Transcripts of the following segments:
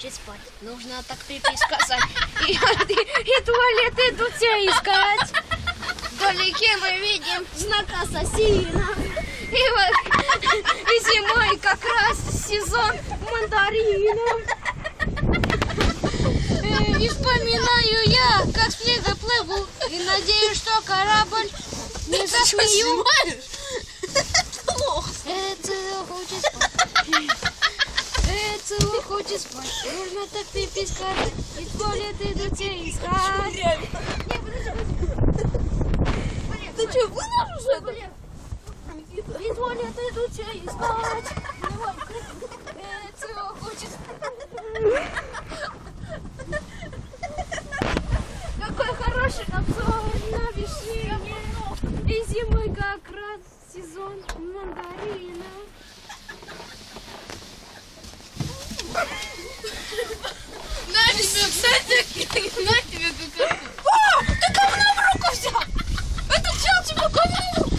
хочет спать. Нужно так пипи сказать. И туалет идут все искать. Вдалеке мы видим знак ассасина. И вот и зимой как раз сезон мандаринов. И вспоминаю я, как в снега плыву. И надеюсь, что корабль не засмею. Эцело хочет спать. Эцело хочет спать. Нужно так пипи сказать. И в туалет идут все искать. Не, подожди. Ты что, вылажу уже? И в туалет идут все искать. Эцело хочет спать. Какой хороший обзор на вишне. И зимой как раз сезон мандаринов. На тебе, кстати, на тебе какая-то. О, ты говно в руку взял! Это чел тебе говно в руку!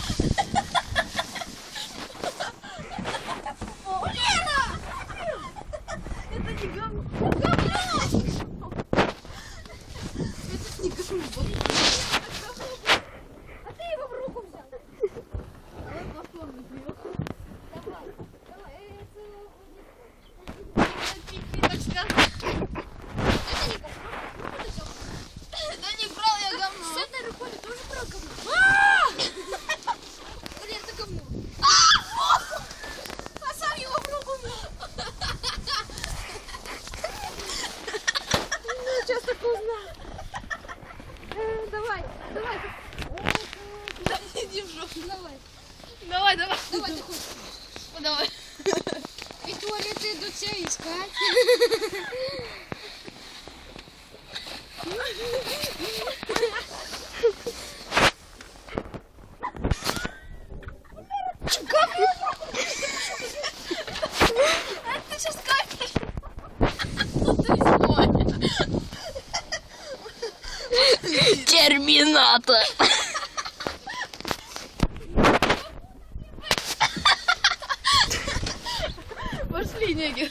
Лена! Это не говно. Говно! Это не говно. А ты его в руку взял. Давай попробуем его. Давай, эцело Так сказать. Да не брал я говно. с этой рукой ты тоже брал говно? Блин, это говно. А сам его в руку взял. Ну, сейчас такое узнал. Давай. Да иди в жопу. Давай. Давай. Давай, ты хочешь. Ну, давай. И в туалет идут все искать. Ты сейчас кайфишь. Терминатор. Пошли, негер.